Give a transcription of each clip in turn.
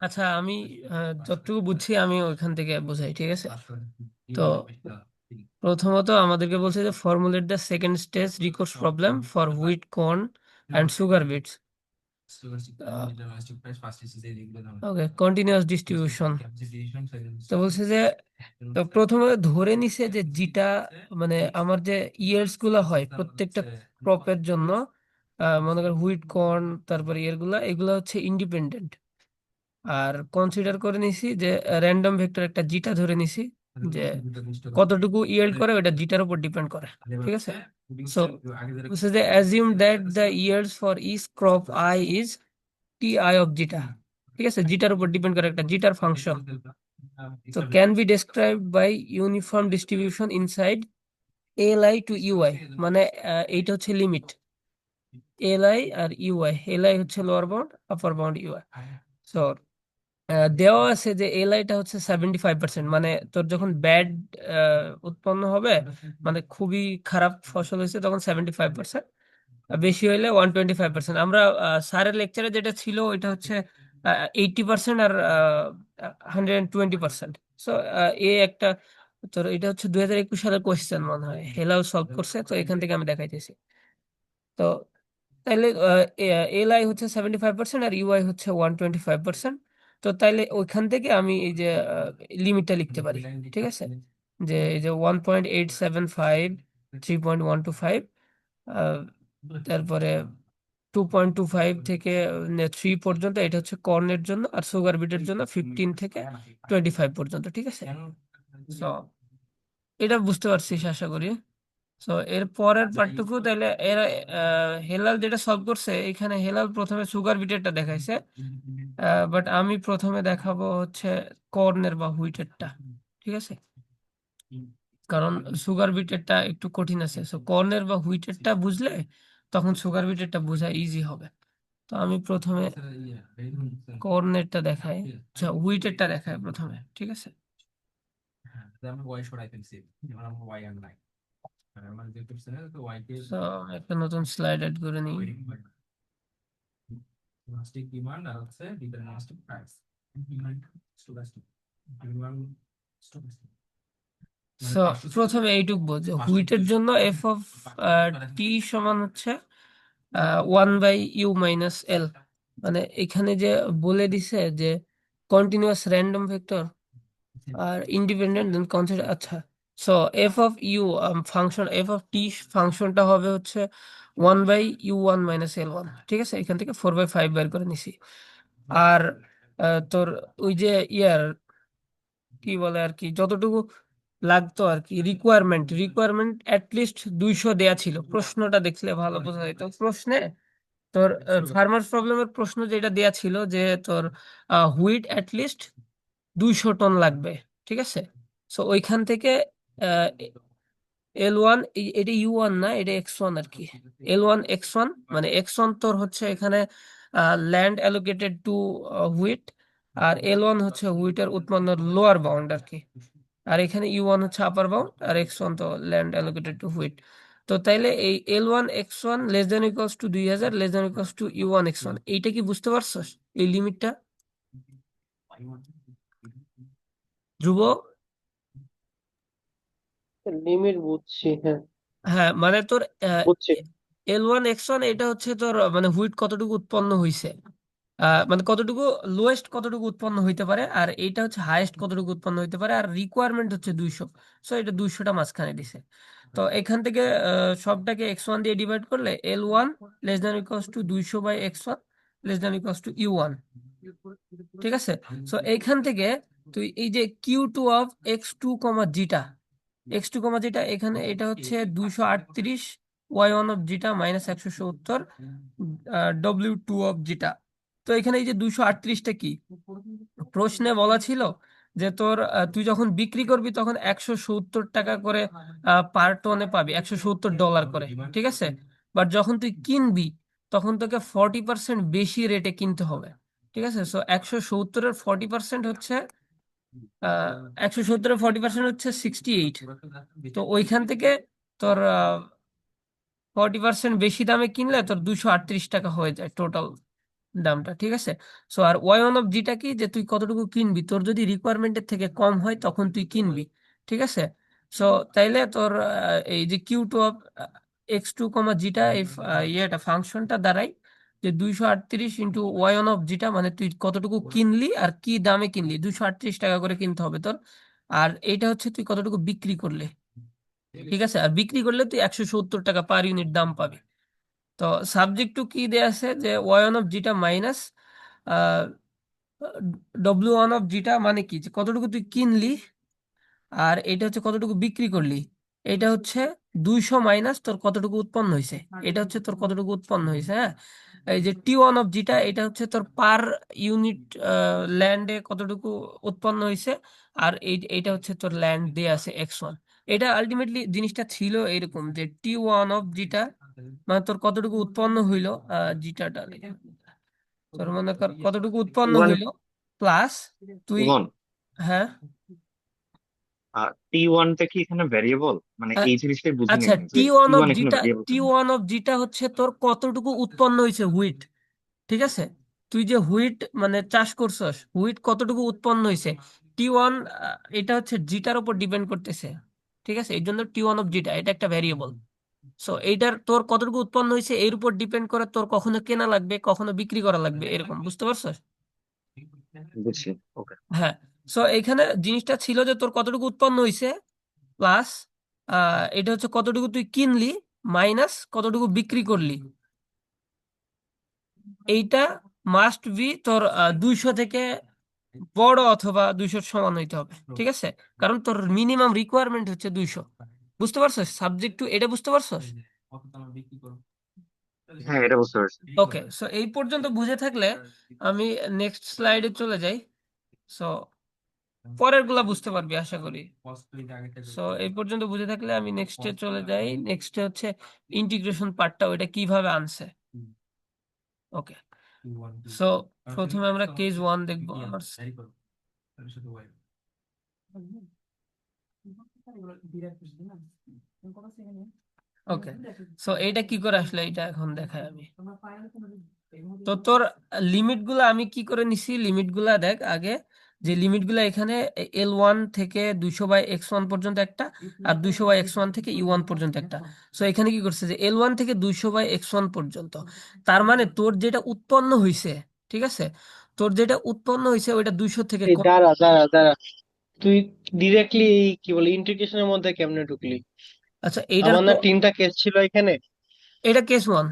আচ্ছা, আমি যতটুকু বুঝছি আমি ওইখান থেকে বোঝাই, ঠিক আছে? তো প্রথমত আমাদেরকে বলছে যে formulate the second stage recourse problem for wheat corn and sugar beets. Okay, continuous distribution. তো বলছে যে, তো প্রথমে ধরে নিছে যে যেটা মানে আমার যে ইয়ার্স গুলা হয় প্রত্যেকটা ক্রপের জন্য, মনে করেন হুইট কর্ন, তারপরে ইয়ার এগুলা হচ্ছে ইন্ডিপেন্ডেন্ট। আর কনসিডার করে নিছি যে র্যান্ডম ভেক্টর একটা জিটা ধরে নিছি, যে কতটুকু ইয়েল্ড করে ওটা জিটার উপর ডিপেন্ড করে, ঠিক আছে? সো যে assume that the yields for each crop I is T I of zeta, ঠিক আছে? জিটার উপর ডিপেন্ড করে একটা জিটার ফাংশন। তো can be described by uniform distribution inside L I to U I, মানে এইটা হচ্ছে লিমিট এল আই আর ইউআই। এল আই হচ্ছে lower bound, upper bound U I. So দেওয়া আছে যে এলআইটা হচ্ছে 75%, মানে তোর যখন ব্যাড উৎপন্ন হবে, মানে খুবই খারাপ ফসল হয়েছে, তখন 75%, বেশি হইলে 125%। আমরা স্যারের লেকচারে যেটা ছিল ওইটা হচ্ছে 80% আর 120%। সো এ একটা, তোর এটা হচ্ছে 2021 সালের কোয়েশ্চেন মনে হয়, হেলাও সলভ করছে, তো এখান থেকে আমি দেখাইতেছি। তো তাইলে এল আই হচ্ছে 75% আর ইউআই হচ্ছে 125%। তো তাইলে ওইখান থেকে আমি এই যে লিমিটটা লিখতে পারি, ঠিক আছে? যে এই যে 1.875, 3.125, তারপরে 2.25 থেকে 3 পর্যন্ত, এটা হচ্ছে কর্নের জন্য, আর সুগার বিটের জন্য 15 থেকে 25 পর্যন্ত, ঠিক আছে? তো এটা বুঝতে পারছিস আশা করি। তো এর পরের পার্টটুকু তাহলে এর হেলাল যেটা সলভ করছে, এখানে হেলাল প্রথমে সুগার বিটেরটা দেখাইছে, বাট আমি প্রথমে দেখাবো হচ্ছে কর্নের বা হুইটেরটা, ঠিক আছে? কারণ সুগার বিটেরটা একটু কঠিন আছে, সো কর্নের বা হুইটেরটা বুঝলে তখন সুগার বিটেরটা বোঝা ইজি হবে। তো আমি প্রথমে কর্নেরটা দেখাই, আচ্ছা হুইটেরটা দেখাই প্রথমে, ঠিক আছে? So, একটা নতুন স্লাইড এড করে নিই। So, প্রথমে এইটুক বলছে হুইটের জন্য এফ অফ টি সমান হচ্ছে 1/u - L। মানে এখানে যে বলে দিছে যে কন্টিনিউয়াস র্যান্ডম ভেক্টর আর ইন্ডিপেন্ডেন্ট দেন কনসিডার, আচ্ছা। So F of U function, F of T ফাংশনটা হবে হচ্ছে 1/u1 - L1, ঠিক আছে? এখান থেকে 4/5 বের করে নিছি। আর তোর ওই যে ইয়ার কি বলে আর কি, যতটুকু লাগতো আর কি, রিকোয়ারমেন্ট অ্যাটলিস্ট 200 দেয়া ছিল। প্রশ্নটা দেখলে ভালো বোঝা যেত প্রশ্নে। তোর ফার্মার্স প্রবলেমের প্রশ্ন যেটা দেয়া ছিল যে তোর হুইট অ্যাটলিস্ট 200 টন লাগবে, ঠিক আছে? সো ওইখান থেকে L1, এটা U1 না, এটা X1 আর কি। L1 X1, মানে X1 তোর হচ্ছে এখানে ল্যান্ড অ্যালোকেটেড টু হুইট, আর L1 হচ্ছে হুইটের উৎপন্ন লোয়ার বাউন্ড আর কি। আর এখানে U1 হচ্ছে আপার বাউন্ড, আর X1 তো ল্যান্ড অ্যালোকেটেড টু হুইট। তো তাইলে এই L1 X1 less than equals to 2000 less than equals to U1 X1, এইটা কি বুঝতে পারছস এই লিমিটটা, ধ্রুব? লিমিট বুঝছি, হ্যাঁ হ্যাঁ, মানে তোর বুঝছি। L1 X1 এটা হচ্ছে তোর মানে হুইট কতটুকু উৎপন্ন হইছে, মানে কতটুকু লোয়েস্ট কতটুকু উৎপন্ন হইতে পারে, আর এইটা হচ্ছে হাইয়েস্ট কতটুকু উৎপন্ন হইতে পারে, আর রিকোয়ারমেন্ট হচ্ছে 200। সো এটা 200টা মাঝখানে দিছে। তো এখান থেকে সবটাকে X1 দিয়ে ডিভাইড করলে L1 less than equals to 200/X1 less than equals to U1, ঠিক আছে? সো এইখান থেকে তুই এই যে Q2 অফ X2, X2, এখানে এটা হচ্ছে 238 Y1 of zeta minus 170 W2 of zeta. তো এখানে এই যে 238টা কি, প্রশ্নে বলা ছিল যে তোর তুই যখন বিক্রি করবি তখন 170 টাকা করে পার টনে পাবি, $170 করে, ঠিক আছে? বাট যখন তুই কিনবি তখন তোকে 40% বেশি রেটে কিনতে হবে, ঠিক আছে? সো 170-এর 40% হচ্ছে 170-এর 40% হচ্ছে 68। তো ওইখান থেকে তোর 40% বেশি দামে কিনলে তোর 238 টাকা হয়ে যায় টোটাল, দামটা, ঠিক আছে। সো আর ওয়াই ওয়ান অফ জিটা কি, যে তুই কতটুকু কিনবি, তোর যদি রিকোয়ারমেন্টের থেকে কম হয় তখন তুই কিনবি, ঠিক আছে। সো তাইলে তোর এই যে Q two of X two comma zeta, এই ইয়েটা ফাংশনটা দাঁড়াই যে 238 × ওয়াই ওয়ান অফ জিটা, মানে তুই কতটুকু কিনলি আর কি দামে কিনলি, 238 টাকা করে কিনতে হবে তোর। আর এইটা হচ্ছে তুই কতটুকু বিক্রি করলে, ঠিক আছে। আর বিক্রি করলে তুই 170 টাকা পার ইউনিট দাম পাবি। তো সাবজেক্ট টু কি দেয়া আছে, যে Y one of zeta minus W one of zeta, মানে কি, যে কতটুকু তুই কিনলি আর এটা হচ্ছে কতটুকু বিক্রি করলি। এটা হচ্ছে 200 মাইনাস তোর কতটুকু উৎপন্ন হয়েছে, এটা হচ্ছে তোর কতটুকু উৎপন্ন হয়েছে, হ্যাঁ। এই যে টি ওয়ান অফ জিটা, এটা হচ্ছে তোর পার ইউনিট ল্যান্ডে কতটুকু উৎপন্ন হয়েছে। আর এইটা হচ্ছে তোর ল্যান্ড দিয়ে আছে x1। এটা আলটিমেটলি জিনিসটা ছিল এরকম, যে টি ওয়ান অফ জিটা মানে তোর কতটুকু উৎপন্ন হইলো, জিটাটা তোর মনে কর কতটুকু উৎপন্ন ওয়ান হইলো প্লাস তুই, ওয়ান হ্যাঁ। টি ওয়ানটা কি এখানে ভ্যারিয়েবল? মানে আ- এই জিনিসটাই বুঝিনি আচ্ছা, আমি, যে টি টি ওয়ান অফ ওয়ান এখানে জিটা, ভ্যারিয়েবল টি কেন? ওয়ান অফ জিটা হচ্ছে তোর কতটুকু উৎপন্ন হয়েছে হুইট, ঠিক আছে। তুই যে হুইট মানে চাষ করছস, হুইট কতটুকু উৎপন্ন হয়েছে, টি ওয়ান, এটা হচ্ছে জিটার উপর ডিপেন্ড করতেছে, ঠিক আছে। এই জন্য টি ওয়ান অফ জিটা এটা একটা ভ্যারিয়েবল। সো এইটার তোর কতটুকু উৎপন্ন হয়েছে এর উপর ডিপেন্ড করে তোর কখনো কেনা লাগবে কখনো বিক্রি করা লাগবে, এরকম, বুঝতে পারছস? বুঝছি, ওকে। হ্যাঁ। সো এইখানে জিনিসটা ছিল যে তোর কতটুকু উৎপন্ন হয়েছে প্লাস এটা হচ্ছে কতটুকু তুই কিনলি মাইনাস কতটুকু বিক্রি করলি। এইটা মাস্ট বি তোর 200 থেকে বড় অথবা 200 সমান হইতে হবে, ঠিক আছে। কারণ তোর মিনিমাম রিকোয়ারমেন্ট হচ্ছে 200, বুঝতে পারছস? সাবজেক্ট টু এটা বুঝতে পারছস? হ্যাঁ, এটা বুঝতে পারছি। ওকে, সো এই পর্যন্ত বুঝে থাকলে আমি নেক্সট স্লাইডে চলে যাই। সো পরের গুলা বুঝতে পারবি আশা করি। সো এই পর্যন্ত বুঝে থাকলে আমি নেক্সটে চলে যাই। নেক্সটে হচ্ছে ইন্টিগ্রেশন পার্টটা, ওইটা কিভাবে আনছে। ওকে, সো প্রথমে আমরা কেস ওয়ান দেখবো আমার। ওকে, সো এইটা কি করে আসলে, এটা এখন দেখাই আমি। তো তোর লিমিট গুলা আমি কি করে নিছি, লিমিট গুলা দেখ আগে। যে লিমিট গুলা এখানে L1 থেকে 200/x1 পর্যন্ত একটা, আর 200/x1 থেকে U1 পর্যন্ত একটা। সো এখানে কি করছে, যে L1 থেকে 200/x1 পর্যন্ত, তার মানে তোর যেটা উৎপন্ন হইছে, ঠিক আছে, তোর যেটা উৎপন্ন হইছে ওইটা 200 থেকে এই কম। দাঁড়া দাঁড়া দাঁড়া, তুই ডিরেক্টলি এই কি বলে ইন্টিগ্রেশনের মধ্যে কেমনে ঢুকলি? আচ্ছা, এইটার আমার না তিনটা কেস ছিল এখানে। এটা কেস ওয়ান।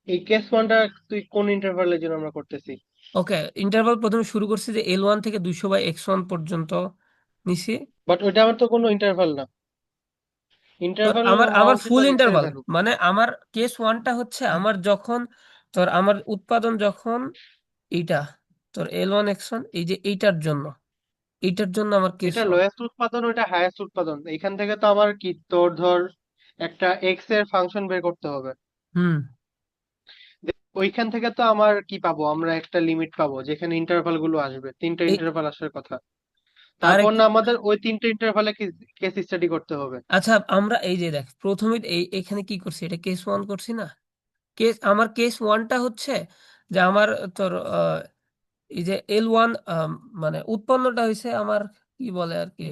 এই কেস ওয়ানটা তুই কোন ইন্টারভালের জন্য আমরা করতেছি? ওকে, ইন্টারভাল প্রথমে শুরু করছি যে L1 থেকে 200/x1 পর্যন্ত নিছি। বাট ওইটা আমার তো কোনো ইন্টারভাল না। তোর ইন্টারভাল আমার হওয়া আমার উচিত ফুল আর এক্স এর ইন্টারভাল, ভ্যালু। মানে আমার কেস ওয়ানটা হচ্ছে আমার যখন তোর আমার উৎপাদন যখন এইটা তোর L1x1, এই যে এইটার জন্য, এইটার জন্য আমার কেস এটা ওয়ান। লোয়েস্ট উৎপাদন, ওইটা হাইয়েস্ট উৎপাদন। এখান থেকে তো আমার কি তোর ধর একটা এক্স এর ফাংশন বের করতে হবে। হুম। ওইখান থেকে তো আমার কি পাবো, আমরা একটা লিমিট পাবো যেখানে ইন্টারভাল গুলো আসবে, তিনটা এই ইন্টারভাল আসার কথা। আর তারপর একটা, না আমাদের ওই তিনটা ইন্টারভালে কেস স্টাডি করতে হবে। আচ্ছা আমরা এই যে দেখ প্রথমে এখানে কি করছি, এটা কেস ওয়ান করছি না। আমার কেস ওয়ানটা হচ্ছে যে আমার তোর এই যে L1, মানে উৎপন্নটা হয়েছে আমার, কি বলে আর কি,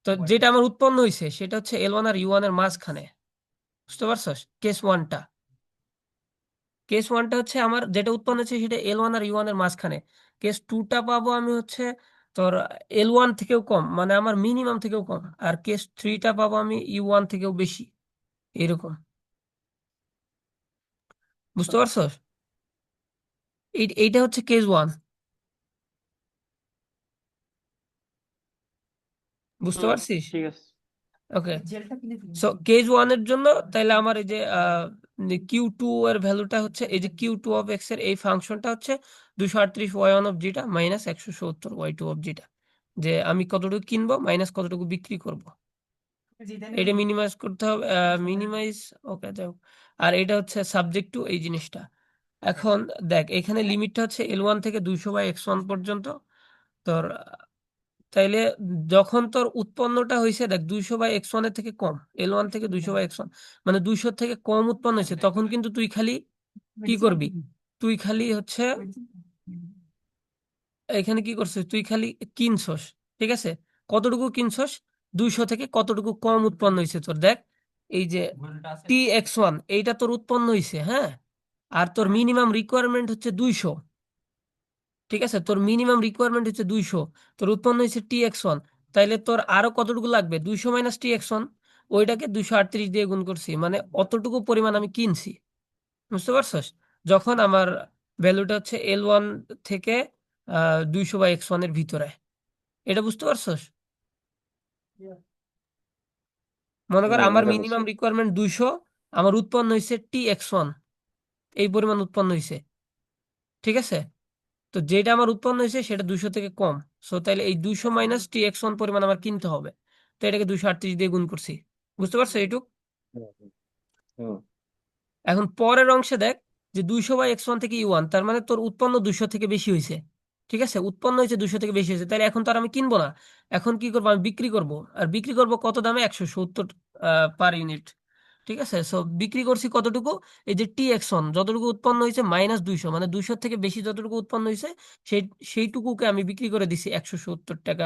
তো যেটা আমার উৎপন্ন হয়েছে সেটা হচ্ছে L1 আর U1 এর মাঝখানে, বুঝতে পারছস? কেস ওয়ানটা হচ্ছে আমার যেটা উৎপন্ন হচ্ছে সেটা L1 আর U1 এর মাঝখানে। কেস টুটা পাবো আমি হচ্ছে তোর L1 থেকেও কম, মানে আমার মিনিমাম থেকেও কম। আর কেস থ্রিটা পাবো আমি U1 থেকেও বেশি, এরকম, বুঝতে পারছস? এইটা হচ্ছে কেস ওয়ান, বুঝতে হুম, পারছিস? ঠিক আছে। ওকে, সো কেস ওয়ান এর জন্য তাইলে আমার এই যে কিউ টু এর ভ্যালুটা হচ্ছে, এই যে কিউ টু অফ এক্স এর এই ফাংশনটা হচ্ছে 238 Y one of zeta minus 170 Y two of zeta, যে আমি কতটুকু কিনবো মাইনাস কতটুকু বিক্রি করব, এটা মিনিমাইজ করতে হবে, মিনিমাইজ। ওকে, যাই হোক। আর এটা হচ্ছে সাবজেক্ট টু এই জিনিসটা। এখন দেখ এখানে লিমিটটা হচ্ছে L1 থেকে 200/x1 পর্যন্ত। তোর তাইলে যখন তোর উৎপন্নটা হয়েছে দেখ 200/x1 এর থেকে কম, L1 থেকে 200/x1, মানে 200 থেকে কম উৎপন্ন হয়েছে, তখন কিন্তু তুই খালি কি করবি তুই খালি হচ্ছে এখানে কি করছিস তুই খালি কিনছস, ঠিক আছে? কতটুকু কিনছস? 200 থেকে কতটুকু কম উৎপন্ন হয়েছে তোর দেখ। এই যে T(x1) এইটা তোর উৎপন্ন হয়েছে, হ্যাঁ? আর তোর মিনিমাম রিকোয়ারমেন্ট হচ্ছে 200, ঠিক আছে? তোর মিনিমাম রিকোয়ারমেন্ট হচ্ছে 200, তোর উৎপন্ন হয়েছে T(x1), তাইলে তোর আরো কতটুকু লাগবে? 200 মাইনাস T(x1), ওইটাকে 238 দিয়ে গুণ করছি, মানে অতটুকু পরিমাণ আমি কিনছি। বুঝতে পারছস? যখন আমার ভ্যালুটা হচ্ছে L1 থেকে 200/(x1) এর ভিতরে, এটা বুঝতে পারছস? মনে কর আমার এটা বুঝছি। মিনিমাম রিকোয়ারমেন্ট 200, আমার উৎপন্ন হয়েছে T(x1), এই পরিমাণ উৎপন্ন হয়েছে, ঠিক আছে? তো যেটা আমার উৎপন্ন হয়েছে সেটা 200 থেকে কম, সো তাহলে এই 200 মাইনাস T(x1) পরিমাণ আমার কিনতে হবে। তো এটাকে 238 দিয়ে গুণ করছি। বুঝতে পারছো এইটুক? হুম, হুম, হুম। এখন পরের অংশে দেখ যে 200/(x1) থেকে U1, তার মানে তোর উৎপন্ন 200 থেকে বেশি হয়েছে, ঠিক আছে? উৎপন্ন হয়েছে 200 থেকে বেশি হয়েছে, তাহলে এখন তো আর আমি কিনবো না। এখন কি করবো? আমি বিক্রি করব। আর বিক্রি করব কত দামে? 170 পার ইউনিট, ঠিক আছে? সো বিক্রি করছি কতটুকু? এই যে T(x1) যতটুকু উৎপন্ন হয়েছে মাইনাস 200, মানে 200 থেকে বেশি যতটুকু উৎপন্ন হয়েছে সেই সেইটুকুকে আমি বিক্রি করে দিছি 170 টাকা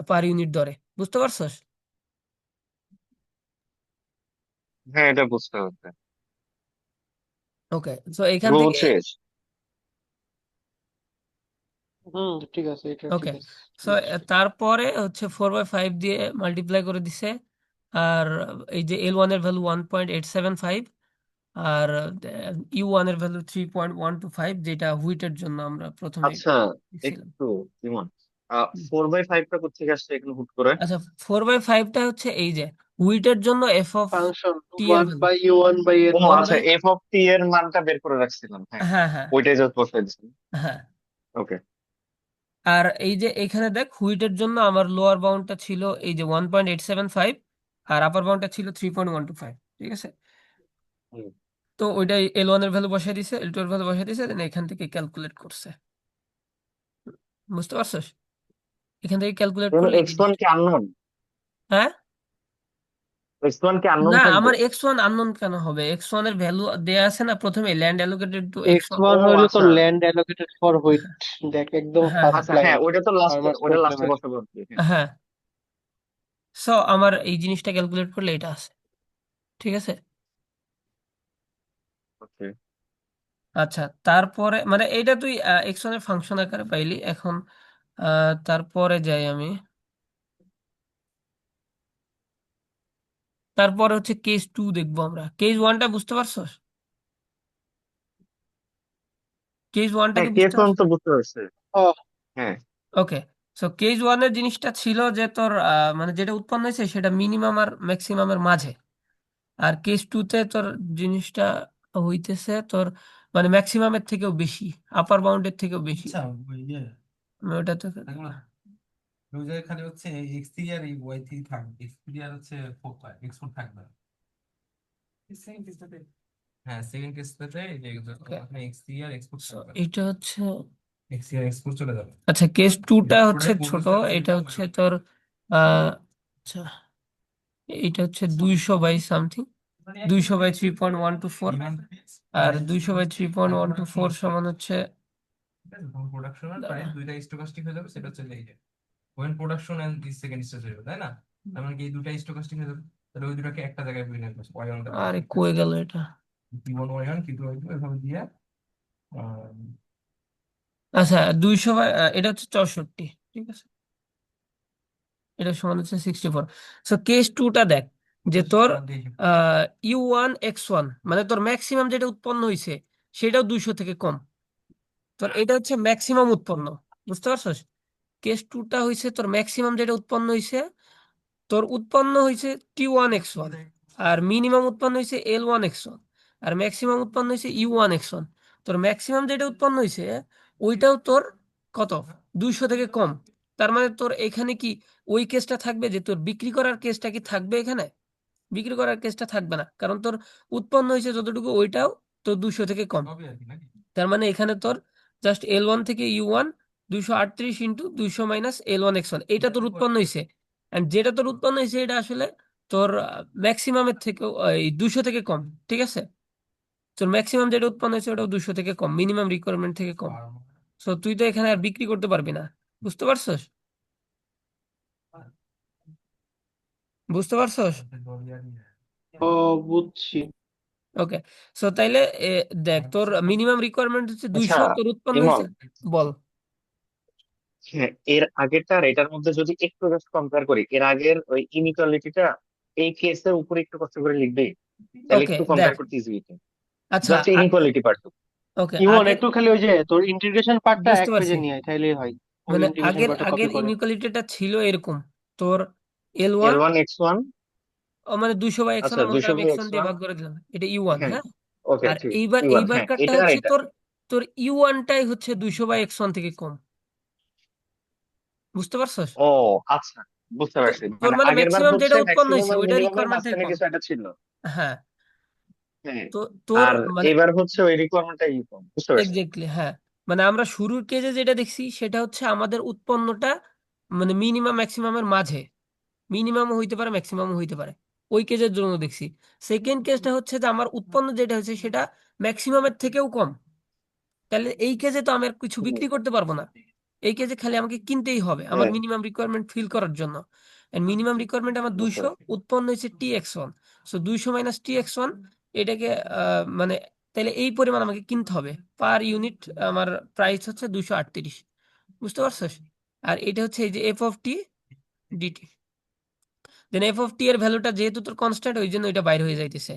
পার ইউনিট দরে। বুঝতে পারছস? হ্যাঁ, এটা বুঝতে হবে। ওকে, সো এখান এবার থেকে বুঝছিস? ঠিক আছে, এটা ওকে, ঠিক আছে, সো বুঝছি। তারপরে হচ্ছে 4/5 দিয়ে মাল্টিপ্লাই করে দিছে। আর এই যে L1 এর ভ্যালু 1.875, আর U1 এর ভ্যালু 3.125, যেটা হুইটের জন্য আমরা প্রথমে আচ্ছা, দিছিলাম। একটু ইমন, 4/5টা কোথেকে আসছে এখানে হুট করে? আচ্ছা, 4/5টা হচ্ছে এই যে হুইটের জন্য এফ অফ ফাংশন টি এর one value by U one by L O one one. আচ্ছা, বাই এফ অফ টি এর মানটা বের করে রাখছিলাম, হ্যাঁ। হ্যাঁ হ্যাঁ ওইটাই জাস্ট বসাই দিচ্ছি। হ্যাঁ। ওকে। আর এই যে এখানে দেখ হুইটের জন্য আমার লোয়ার বাউন্ডটা ছিল এই যে 1.875, আর আপার বাউন্ডটা ছিল 3.125, ঠিক আছে? তো ওইটাই L1 এর ভ্যালু বসাই দিছে, L2 এর ভ্যালু বসাই দিছে, দেন এখান থেকে ক্যালকুলেট করছে। বুঝতে পারছস? এখান থেকে ক্যালকুলেট করলে এই এক্স ওয়ান জিনিসটা। কি আননোন? হ্যাঁ, এক্স ওয়ান কি আননোন না থাকবে? আমার X1 আননোন কেন হবে? X1 এর ভ্যালু দেয়া আছে না প্রথমে, land allocated to X X1। One ও হইলো তোর আচ্ছা। Land allocated for wheat. দেখ, একদম হ্যাঁ হ্যাঁ ফার্স্ট আচ্ছা, লাইন, হ্যাঁ, ওইটা তো লাস্টে, ফার্মার্স ওইটা লাস্টে প্রবলেমের। বসাবো আর কি, হ্যাঁ। হ্যাঁ। সো আমার এই জিনিসটা ক্যালকুলেট করলে এটা আছে, ঠিক আছে? ওকে। আচ্ছা, তারপরে মানে এইটা তুই X1 এর ফাংশন আকারে পাইলি। এখন তারপরে যাই আমি। তারপরে হচ্ছে কেস 2 দেখবো আমরা। কেস 1টা বুঝতে পারছস? কেস 1টা হ্যাঁ, কি কেস বুঝতে ওয়ান পারছস? তো বুঝতে পারছি। ও, হ্যাঁ। ওকে, সো কেস 1 এর জিনিসটা ছিল যে তোর মানে যেটা উৎপন্ন হয়েছে সেটা মিনিমাম আর ম্যাক্সিমামের মাঝে। আর কেস 2তে তোর জিনিসটা হইতেছে তোর মানে ম্যাক্সিমামের থেকেও বেশি, আপার বাউন্ডের থেকেও বেশি। আচ্ছা, ওই যে আমি ওটা তো দেখো না, ওই জায়গায় খালি হচ্ছে এক্সটিরিয়ার এই ওয়াই থ্রি থাকবে, এক্সটিরিয়ার হচ্ছে এক্সপোর্ট থাকবে না। হ্যাঁ, সেকেন্ড কেসটাতে এই যে okay, ওখানে এক্সটিরিয়ার এক্সপোর্ট so থাকবে না, এটা হচ্ছে এক্সটিরিয়ার এক্সপোর্ট চলে যাবে। আচ্ছা, কেস 2টা হচ্ছে এক্সপোর্টের ছোট। প্রসেসটা এটা সেরকম হচ্ছে তোর আচ্ছা, এটা হচ্ছে 200/something, 200/3.124, ডিমান্ড আর প্রাইস 200/3.124 সমান হচ্ছে ঠিক আছে, তখন প্রোডাকশন আর দাঁড়া, প্রাইস দুইটা স্টকাস্টিক হয়ে যাবে, সেটা হচ্ছে এই যে when production and this second stage হয়ে যাবে, তাই না? তার মানে কি এই দুটা স্টকাস্টিক হয়ে যাবে, তাহলে ওই দুটাকে একটা জায়গায় বিলিয়ন করছে ওয়াই ওয়ান আরে কই গেল এটা? কি ওয়ান ওয়াই ওয়ান কিন্তু ওই এভাবে দিয়ে আহ, আচ্ছা, 200 এটা হচ্ছে 64, ঠিক আছে? এটা সমান হচ্ছে 64। সো কেস 2টা দেখ যে তোর দেখি। U1 X1, মানে তোর ম্যাক্সিমাম যেটা উৎপন্ন হয়েছে সেটাও 200 থেকে কম। তোর এটা হচ্ছে ম্যাক্সিমাম উৎপন্ন। বুঝতে পারছস? কেস 2টা হয়েছে তোর ম্যাক্সিমাম যেটা উৎপন্ন হয়েছে, তোর উৎপন্ন হয়েছে T1 X1, আর মিনিমাম উৎপন্ন হয়েছে L1 X1, আর ম্যাক্সিমাম উৎপন্ন হয়েছে U1 X1। তোর ম্যাক্সিমাম যেটা উৎপন্ন হয়েছে ওইটাও তোর কত? 200 থেকে কম। তার মানে তোর এখানে কি ওই কেসটা থাকবে যে তোর বিক্রি করার কেসটা কি থাকবে এখানে? বিক্রি করার কেসটা থাকবে না, কারণ তোর উৎপন্ন হয়েছে যতটুকু ওইটাও তোর 200 থেকে কম। হবে আর কি নাকি? তার মানে এখানে তোর জাস্ট L1 থেকে U1 238 into 200 minus L1 X1 এইটা তোর উৎপন্ন হয়েছে। এন্ড যেটা তোর উৎপন্ন হয়েছে এটা আসলে তোর ম্যাক্সিমামের থেকেও এই 200 থেকে কম, ঠিক আছে? তোর ম্যাক্সিমাম যেটা উৎপন্ন হয়েছে ওটাও 200 থেকে কম, মিনিমাম রিকোয়ারমেন্ট থেকে কম। সো তুই তো এখানে আর বিক্রি করতে পারবি না। বুঝতে পারছস? বুঝতে পারছস? ও, বুঝছি। ওকে। সো তাইলে দেখ, তোর মিনিমাম রিকোয়ারমেন্ট হচ্ছে আচ্ছা 200, তোর উৎপন্ন ইমন, হয়েছে। বল। হ্যাঁ, এর আগেরটা আর এটার মধ্যে যদি একটু জাস্ট কম্পেয়ার করি, এর আগের ওই ইনইকুয়ালিটিটা এই কেসের উপরে একটু কষ্ট করে লিখবে, তাহলে ওকে একটু দেখ। কম্পেয়ার করতে ইজি হতো। আচ্ছা জাস্ট ইনইকুয়ালিটি পার্ট। ওকে, ইমন, আগের একটু খালি ওই যে তোর ইন্টিগ্রেশন পার্টটা বুঝতে এক পারছি। পেজে নিয়ে আয়, তাইলেই হয়। ওই মানে ইন্টিগ্রেশন আগের পার্টটা কপি আগের করে। ইনইকুয়ালিটিটা ছিল এরকম, তোর L1, L1 x1। মানে 200/x1, আচ্ছা, মনে কর 200 আমি বাই x1 এক্স দিয়ে ওয়ান ভাগ করে দিলাম, এটা U1, হ্যাঁ, হ্যাঁ। ওকে আর ঠিক। এইবার ইউয়ান, হ্যাঁ, এইবারকারটা এটা আর হচ্ছে এটা। তোর তোর U1টাই হচ্ছে 200/x1 থেকে কম। বুঝতে পারছস? ও আচ্ছা, বুঝতে তো পারছি। তোর মানে মানে আগের বার ম্যাক্সিমাম যেটা হচ্ছে উৎপন্ন ম্যাক্সিমাম হয়েছে আর ওইটা মিনিমামের রিকোয়ারমেন্ট থেকে মাঝখানে কম। কিছু একটা ছিল। হ্যাঁ। হ্যাঁ, তো তোর আর মানে এবার হচ্ছে ওই রিকোয়ারমেন্টটাই কম, বুঝতে পারছি। এক্স্যাক্টলি, হ্যাঁ। মানে আমরা শুরুর কেজে যেটা দেখছি সেটা হচ্ছে আমাদের উৎপন্নটা মানে মিনিমাম ম্যাক্সিমামের মাঝে, মিনিমামও হইতে পারে ম্যাক্সিমামও হইতে পারে, ওই কেজের জন্য দেখছি। সেকেন্ড কেসটা হচ্ছে যে আমার উৎপন্ন যেটা হয়েছে সেটা ম্যাক্সিমামের থেকেও কম। তাহলে এই কেজে তো আমি আর কিছু হুম, বিক্রি করতে পারবো না। এই কেজে খালি আমাকে কিনতেই হবে আমার হ্যাঁ, মিনিমাম রিকোয়ারমেন্ট ফিল করার জন্য। মিনিমাম রিকোয়ারমেন্ট আমার বুঝতে 200, পারছি। উৎপন্ন হয়েছে TX1। সো 200 মাইনাস TX1, এটাকে মানে তাহলে এই পরিমাণ আমাকে কিনতে হবে পার ইউনিট। আমার প্রাইস হচ্ছে 238। বুঝতে পারছস? আর এটা হচ্ছে এই যে f(t)dt। দেন f(t) এর ভ্যালুটা যেহেতু তোর কনস্ট্যান্ট, ওই জন্য এটা বাইরে হয়ে যাইতেছে।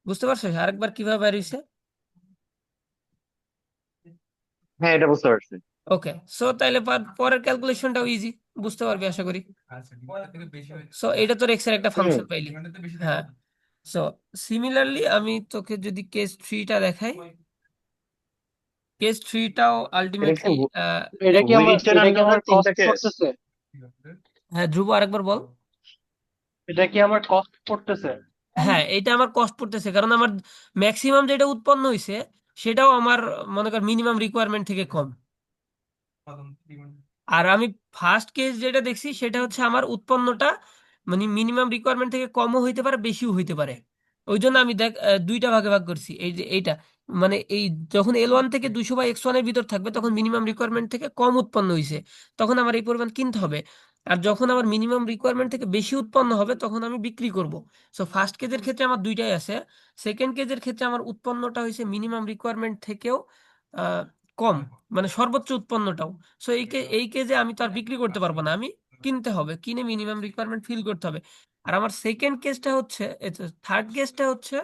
বুঝতে পারছস আরেকবার কিভাবে বাইরে হয়েছে? হ্যাঁ, এটা বুঝতে পারছি। ওকে। সো তাইলে পরের ক্যালকুলেশনটাও ইজি, বুঝতে পারবি আশা করি। সো এটা তোর এক্স এর একটা হুম, ফাংশন পাইলি। হ্যাঁ। সো সিমিলারলি আমি তোকে যদি কেস 3টা দেখাই, কেস 3টাও এটা কি আলটিমেটলি ওয়েটের এটা কি আন্ডারে আমার তিনটা কস্ট কেস? পড়তেছে? হ্যাঁ ধ্রুব, আরেকবার বল। এটা কি আমার কস্ট পড়তেছে? হ্যাঁ, এটা আমার কস্ট পড়তেছে কারণ আমার ম্যাক্সিমাম যেটা উৎপন্ন হয়েছে সেটাও আমার মনে কর মিনিমাম রিকোয়ারমেন্ট থেকে কম। আর আমি ফার্স্ট কেস যেটা দেখছি সেটা হচ্ছে আমার উৎপন্নটা মানে মিনিমাম রিকোয়ারমেন্ট থেকে কমও হইতে পারে বেশিও হইতে পারে। ওই জন্য আমি দেখ দুইটা ভাগে ভাগ করছি, এই যে এইটা মানে এই যখন L1 থেকে 200/x1 এর ভিতর থাকবে তখন মিনিমাম রিকোয়ারমেন্ট থেকে কম উৎপন্ন হয়েছে, তখন আমার এই পরিমাণ কিনতে হবে। আর যখন আমার মিনিমাম রিকোয়ারমেন্ট থেকে বেশি উৎপন্ন হবে তখন আমি বিক্রি করব। সো ফার্স্ট কেজের ক্ষেত্রে আমার দুইটাই আছে। সেকেন্ড কেজের ক্ষেত্রে আমার উৎপন্নটা হয়েছে মিনিমাম রিকোয়ারমেন্ট থেকেও আহ, কম, মানে সর্বোচ্চ উৎপন্নটাও। সো এই কেজে আমি তো আর বিক্রি করতে পারবো না, আমি কিনতে হবে, কিনে মিনিমাম রিকোয়ারমেন্ট ফিল করতে হবে। আর আমার সেকেন্ড কেসটা হচ্ছে, থার্ড কেসটা হচ্ছে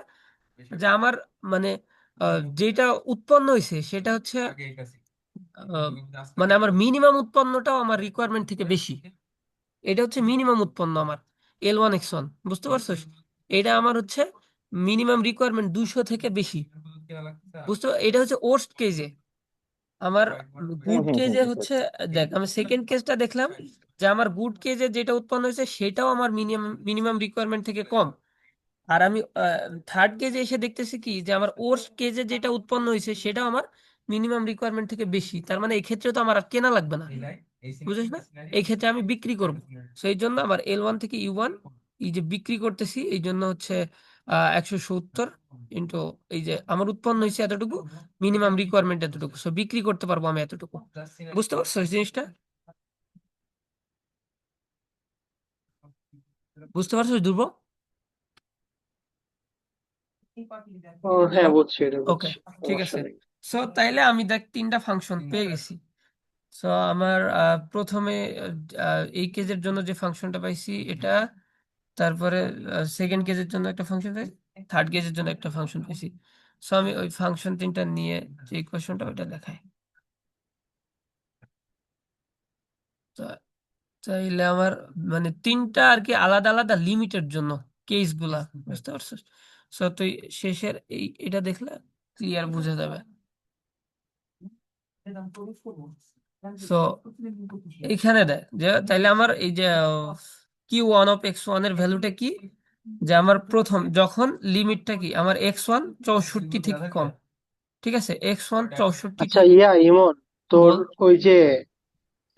যে আমার মানে যেটা উৎপন্ন হয়েছে সেটা হচ্ছে আহ, মানে আমার মিনিমাম উৎপন্নটাও আমার রিকোয়ারমেন্ট থেকে বেশি। এটা হচ্ছে মিনিমাম উৎপন্ন আমার L1x1। বুঝতে পারছিস? এটা আমার হচ্ছে মিনিমাম রিকোয়ারমেন্ট 200 থেকে বেশি। এটা হচ্ছে ওর্স্ট কেজে। আমার হুম, গুড হুম, হুম, কেজে বুঝতে হচ্ছে, পারছি। দেখ আমি সেকেন্ড কেসটা দেখলাম যে আমার গুড কেজে যেটা উৎপন্ন হয়েছে সেটাও আমার মিনিমাম রিকোয়ারমেন্ট থেকে কম। আর আমি থার্ড কেজে এসে দেখতেছি কি যে আমার ওর্স্ট কেজে যেটা উৎপন্ন হয়েছে সেটাও আমার মিনিমাম রিকোয়ারমেন্ট থেকে বেশি। তার মানে এই ক্ষেত্রে তো আমার আর কেনা লাগবে না, বুঝিস না? এই ক্ষেত্রে আমি বিক্রি করব। সেই জন্য আমার L1 থেকে U1 এই যে বিক্রি করতেছি, এই জন্য হচ্ছে 170 ইন্টু এই যে আমার উৎপন্ন হয়েছে এতটুকু, মিনিমাম রিকোয়ারমেন্ট এতটুকু, সো বিক্রি করতে পারবো আমি এতটুকু। বুঝতে পারছো এই জিনিসটা? বুঝতে পারছো ধ্রুব? ও হ্যালো। হ্যাঁ, বুঝছি, এটা ওকে, বুঝছি। ঠিক সমস্যা আছে। নেই। সো তাইলে আমি দেখ তিনটা ফাংশন পেয়ে গেছি। সো আমার প্রথমে এই কেজের জন্য যে ফাংশনটা পাইছি এটা, তারপরে সেকেন্ড কেজের জন্য একটা ফাংশন পাইছি, থার্ড কেজের জন্য একটা ফাংশন পাইছি। সো আমি ওই ফাংশন তিনটা নিয়ে যে ইকুয়েশনটা ওইটা দেখাই। তো তাইলে আমার মানে তিনটা আর কি আলাদা আলাদা লিমিটের জন্য কেস গুলা, বুঝতে পারছিস? সো তুই শেষের এটা দেখলে ক্লিয়ার বোঝা যাবে। সো এখানে দেখ যে তাইলে আমার এই যে Q1(x1) এর ভ্যালুটা কি, যে আমার প্রথম যখন লিমিটটা কি আমার x1 64 থেকে কম, ঠিক আছে, x1 64 আচ্ছা, থেকে। ইমন, তোর বল। ওই যে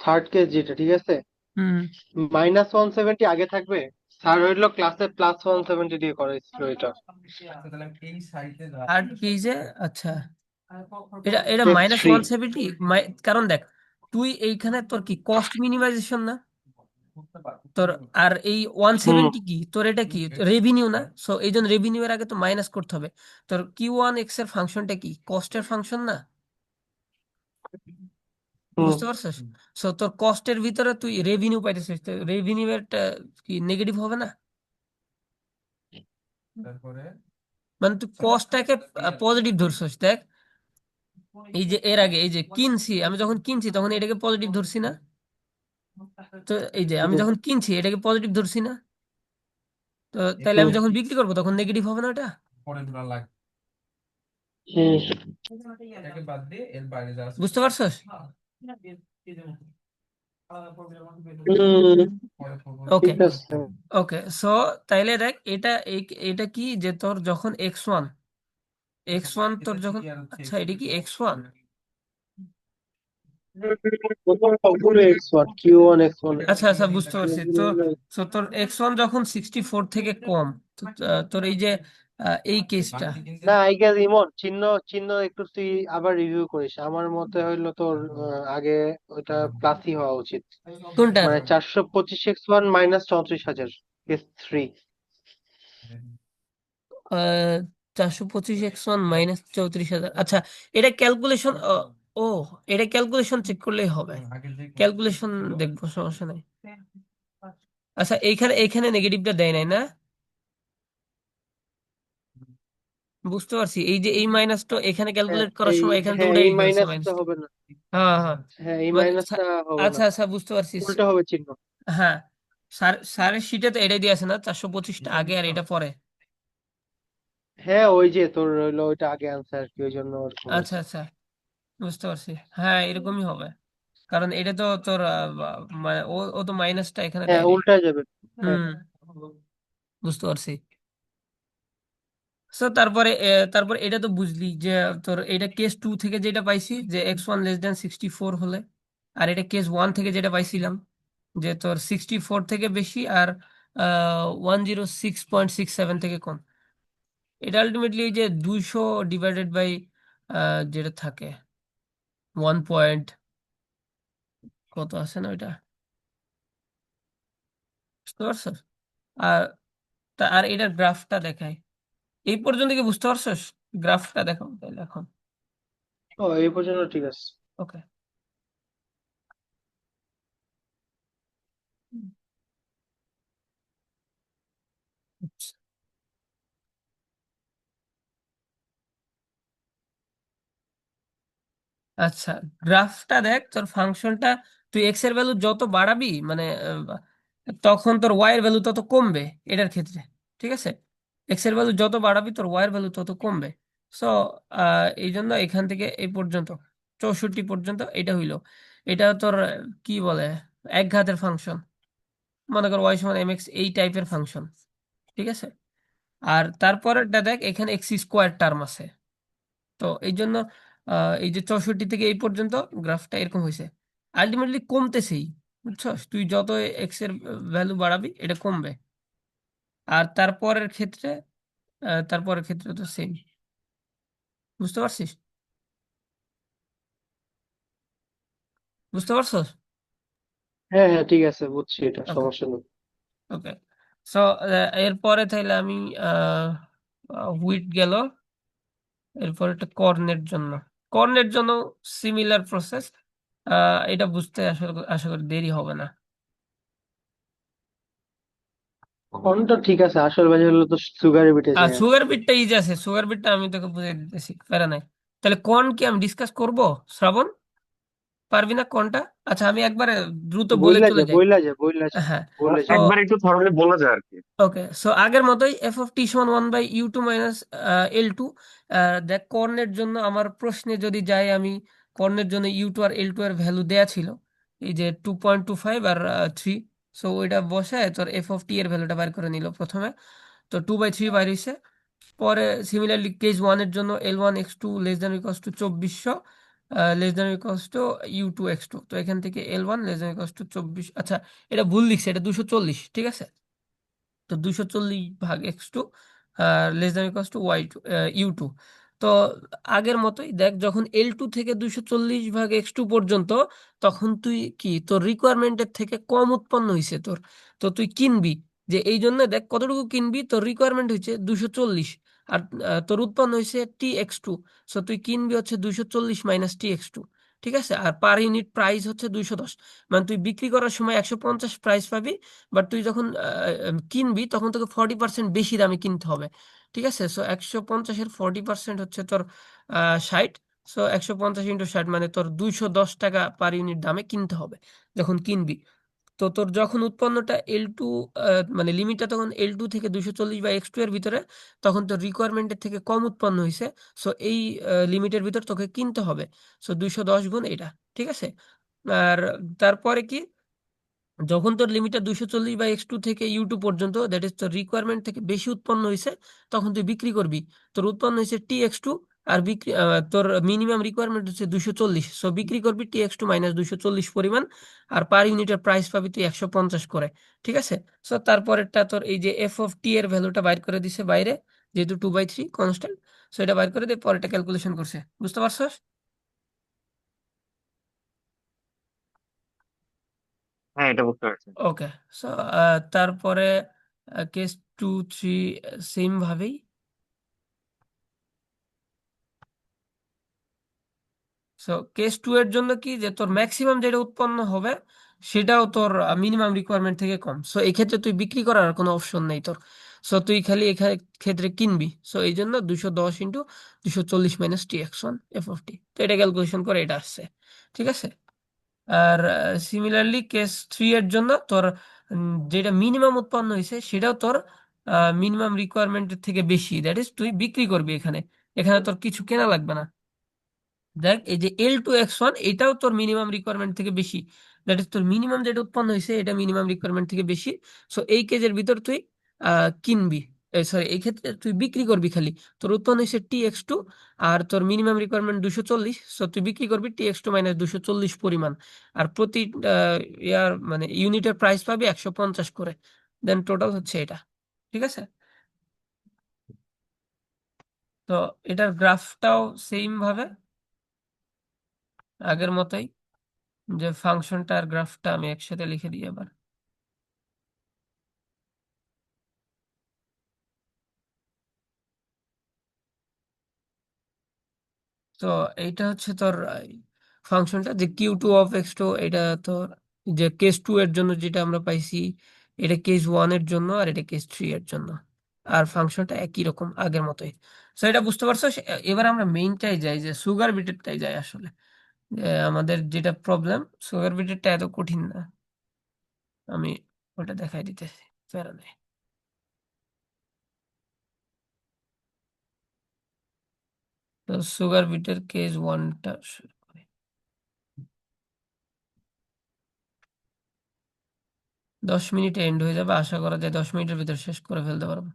থার্ড কেস যেটা, ঠিক আছে, হুম। -170 আগে থাকবে, স্যার হইলো ক্লাসে +170 দিয়ে করাইছিল এটা। আচ্ছা তাহলে আমি এই সাইডে থার্ড পেজে আচ্ছা এটা এটা পেজ মাইনাস 3। 170, কারণ দেখ তুই এইখানে তোর কি কস্ট মিনিমাইজেশন না তোর, আর এই ওয়ান হুম সেভেন্টি কি তোর, এটা কি রেভিনিউ না? সো এই জন্য রেভিনিউ এর আগে তো মাইনাস করতে হবে। তোর Q1X এর ফাংশনটা কি কস্টের ফাংশন না? হুম বুঝতে পারছিস? সো তোর কস্টের ভিতরে তুই রেভিনিউ পাইতেছিস, তো রেভিনিউ এরটা কি নেগেটিভ হবে না? তারপরে মানে তুই কস্টটাকে পজিটিভ ধরছিস। দেখ এই যে এর আগে এই যে কিনছি, আমি যখন কিনছি তখন এটাকে পজিটিভ ধরছি না? তো এই যে আমি হুম যখন কিনছি এটাকে পজিটিভ ধরছি না? তো তাহলে হুম আমি যখন বিক্রি করবো তখন নেগেটিভ হবে না ওটা? পরে দুটো লাগবে হুম এটাকে বাদ দিয়ে এর বাইরে যা আছে বুঝতে পারছস? হুম, পরে করবো ওকে ঠিক আছে। ওকে, সো তাইলে দেখ এটা এটা কি যে তোর যখন এক্স ওয়ান তোর যখন, আচ্ছা এটা কি X1? সবগুলো x1 q1 x1 আচ্ছা আচ্ছা বুঝতে পারছি। তো তো তোর X1 যখন 64 থেকে কম, তো তোর এই যে এই কেসটা না আই গেস ইমন চিহ্ন চিহ্ন একটু তুই আবার রিভিউ করিস, আমার মতে হইলো তোর আগে ওইটা প্লাসই হওয়া উচিত, কোনটা? মানে 425x1 -34,000 কেস 3। 425x1 -34,000, আচ্ছা এটা ক্যালকুলেশন। ও এটা ক্যালকুলেশন চেক করলেই হবে, আগের যে ক্যালকুলেশন ছিল দেখবো, সমস্যা নাই। আচ্ছা এইখানে এইখানে নেগেটিভটা দেয় নাই না? বুঝতে পারছি, এই যে এই মাইনাসটা এখানে হ্যাঁ ক্যালকুলেট করার এই সময় এখানে তো হ্যাঁ উঠাই এই দিতে হচ্ছে মাইনাসটা মাইনাস। হবে না। হ্যাঁ হ্যাঁ, হ্যাঁ এই মানে মাইনাসটা হবে না, আচ্ছা আচ্ছা বুঝতে পারছি। উল্টা হবে চিহ্ন। হ্যাঁ, স্যারের শিটে তো এটাই দিয়ে আছে না, 425টা আগে আর এটা পরে। হ্যাঁ ওই যে তোর হইলো ওইটা আগে আনসার কি ওই জন্য ওরকম আচ্ছা হয়েছে। আচ্ছা বুঝতে পারছি, হ্যাঁ এরকমই হবে, কারণ এটা তো তোর মানে ও ও তো মাইনাসটা এখানে হ্যাঁ দেয় নাই। উল্টা যাবে। হ্যাঁ হুম, বুঝতে পারছি। সো তারপরে তারপর এটা তো বুঝলি যে তোর এটা কেস 2 থেকে যেটা পাইছি যে X1 <64 হলে, আর এটা কেস 1 থেকে যেটা পাইছিলাম যে তোর 64 থেকে বেশি আর 106.67 থেকে কম। এটা আলটিমেটলি ওই যে 200 ডিভাইডেড বাই যেটা থাকে 1 পয়েন্ট কত আছে না ওইটা, বুঝতে পারছো? আর আর এটার গ্রাফটা দেখায়, এই পর্যন্ত কি বুঝতে পারছস? গ্রাফটা দেখো তাহলে এখন। ও এই পর্যন্ত ঠিক আছে। ওকে, আচ্ছা গ্রাফটা দেখ, তোর ফাংশনটা তুই এক্স এর ভ্যালু যত বাড়াবি মানে তখন তোর ওয়াই এর ভ্যালু তত কমবে এটার ক্ষেত্রে, ঠিক আছে? এক্স এর ভ্যালু যত বাড়াবি তোর ওয়াই এর ভ্যালু তত কমবে। সো এই জন্য এখান থেকে এই পর্যন্ত 64 পর্যন্ত এটা হইলো, এটা তোর কি বলে এক ঘাতের ফাংশন, মনে কর ওয়াই সমান mx এই টাইপের ফাংশন, ঠিক আছে? আর তারপরেরটা দেখ এখানে এক্স স্কোয়ার টার্ম আছে, তো এই জন্য এই যে 64 থেকে এই পর্যন্ত গ্রাফটা এরকম হয়েছে, আলটিমেটলি কমতেছেই, বুঝছস? তুই যত এক্স এর ভ্যালু বাড়াবি এটা কমবে। আর তারপরের ক্ষেত্রে তো সেম, বুঝতে পারছিস? বুঝতে পারছস? হ্যাঁ হ্যাঁ ঠিক আছে বুঝছি, এটা ওকে সমস্যা নেই। ওকে, সো এরপরে তাইলে আমি হুইট গেল, এরপর একটা কর্নের জন্য, কর্নের জন্য সিমিলার প্রসেস, এটা বুঝতে আশা করি দেরি হবে না। কোনটা ঠিক আছে, আসল বাজে হলো তো সুগারের বিটে আর যায়। সুগার বিটটা ইজি আছে, সুগার বিটটা আমি তোকে বুঝিয়ে দিতেছি, প্যারা নাই। তাহলে কোন কি আমি ডিসকাস করব? শ্রাবণ, পারবি না কোনটা? আচ্ছা আমি একবারে দ্রুত বলে বইলা চলে যা যাই। বইলা যা বইলা যা হ্যাঁ, বলে যা। তো একবার একটু থরলি বলা যায় আর কি। ওকে, সো আগের মতোই এফ অফ টি সমান 1/u2 মাইনাস L2। দেখ কর্ণের জন্য আমার প্রশ্নে যদি যাই আমি, কর্ণের জন্য U2 আর L2 এর ভ্যালু দেয়া ছিল এই যে 2.25 আর 3। সো ওইটা বসায় তোর এফ অফ টি এর ভ্যালুটা বের করে নিল প্রথমে, তো 2/3 বাইর হইছে। পরে সিমিলারলি কেস 1 এর জন্য L1 x2 less than equals to 2400 less than equals to U2 x2, তো এখান থেকে L1 less than equals to 24, আচ্ছা এটা ভুল লিখছে, এটা 240, ঠিক আছে? তো 240/x2 less than equals to u2। তো আগের মতোই দেখ, যখন L2 থেকে 240/x2 পর্যন্ত, তখন তুই কি তোর রিকোয়ারমেন্টের থেকে কম উৎপন্ন হয়েছে তোর, তো তুই কিনবি। যে এই জন্য দেখ কতটুকু কিনবি, তোর রিকোয়ারমেন্ট হয়েছে 240, আর তোর উৎপন্ন হয়েছে TX2, সো তুই কিনবি হচ্ছে 240 মাইনাস TX2। ঠিক আছে, আর পার ইউনিট প্রাইস হচ্ছে 210, মানে তুই বিক্রি করার সময় 150 প্রাইস পাবি, বাট তুই যখন কিনবি তখন তোকে 40% বেশি দামে কিনতে হবে। ঠিক আছে, সো 150-এর 40% হচ্ছে তোর 60। সো 150 × 60 মানে তোর 210 টাকা পার ইউনিট দামে কিনতে হবে যখন কিনবি। তো তোর যখন উৎপন্নটা L2, মানে লিমিটটা তখন L2 থেকে 240/x2 এর ভিতরে, তখন তোর রিকোয়ারমেন্টের থেকে কম উৎপন্ন হয়েছে, সো এই লিমিটের ভিতর তোকে কিনতে হবে। সো 210 গুণ এটা। ঠিক আছে, আর তারপরে কি, যখন তোর লিমিটটা 240/x2 থেকে U2 পর্যন্ত, দ্যাট ইজ তোর রিকোয়ারমেন্ট থেকে বেশি উৎপন্ন হয়েছে, তখন তুই বিক্রি করবি। তোর উৎপন্ন হয়েছে TX2, আর বিক্রি তোর মিনিমাম রিকোয়ারমেন্ট হচ্ছে 240, সো বিক্রি করবি TX2 মাইনাস 240 পরিমাণ, আর পার ইউনিটের প্রাইস পাবি তুই 150 করে। ঠিক আছে, সো তারপরেরটা তোর এই যে f(t) এর ভ্যালুটা বাইর করে দিছে বাইরে, যেহেতু 2/3 কনস্ট্যান্ট, সো এটা বাইর করে দিয়ে পরেরটা ক্যালকুলেশন করছে। বুঝতে পারছস? হ্যাঁ, এটা বুঝতে পারছি। ওকে, সো তারপরে কেস 2, 3 সেম ভাবেই। সো কেস 2 এর জন্য কি, যে তোর ম্যাক্সিমাম যেটা উৎপন্ন হবে সেটাও তোর মিনিমাম রিকোয়ারমেন্ট থেকে কম, সো এই ক্ষেত্রে তুই বিক্রি করার আর কোনো অপশন নেই তোর, সো তুই খালি এখানে ক্ষেত্রে কিনবি। সো এই জন্য 210 × 240 মাইনাস TX1 f(t), তো এটা ক্যালকুলেশন করে এটা আসছে। ঠিক আছে, আর সিমিলারলি কেস 3 এর জন্য তোর যেটা মিনিমাম উৎপন্ন হয়েছে সেটাও তোর মিনিমাম রিকোয়ারমেন্টের থেকে বেশি, দ্যাট ইজ তুই বিক্রি করবি এখানে, এখানে তোর কিছু কেনা লাগবে না। দেখ এই যে L2X1 এটাও তোর মিনিমাম রিকোয়ারমেন্ট থেকে বেশি, দ্যাট ইজ তোর মিনিমাম যেটা উৎপন্ন হয়েছে এটা মিনিমাম রিকোয়ারমেন্ট থেকে বেশি। সো এই কেজের ভিতর তুই কিনবি, সরি এই ক্ষেত্রে তুই বিক্রি করবি খালি। তোর উৎপন্ন হয়েছে TX2, আর তোর মিনিমাম রিকোয়ারমেন্ট 240, সো তুই বিক্রি করবি TX2 মাইনাস 240 পরিমাণ, আর প্রতি ইয়ার মানে ইউনিটের প্রাইস পাবি 150 করে, দেন টোটাল হচ্ছে এটা। ঠিক আছে, তো এটার গ্রাফটাও সেম ভাবে আগের মতোই, যে ফাংশনটা আর গ্রাফটা আমি একসাথে লিখে দিই আবার। তো এইটা হচ্ছে তোর ফাংশনটা, যে Q2 of x2, এটা তোর যে কেস 2 এর জন্য যেটা আমরা পাইছি, এটা কেস 1 এর জন্য, আর এটা কেস 3 এর জন্য, আর ফাংশনটা একই রকম আগের মতোই। তো এটা বুঝতে পারছো? এবার আমরা মেইনটাই যাই, যে সুগার বিটেরটাই যাই আসলে। আমাদের যেটা প্রবলেম, সুগার বিটেরটা এত কঠিন না, আমি ওটা দেখাই দিতেছি, প্যারা নেই। তো সুগার বিটের কেস 1টা শুরু করি। 10 মিনিটে এন্ড হয়ে যাবে, আশা করা যায় 10 মিনিটের ভিতর শেষ করে ফেলতে পারবো।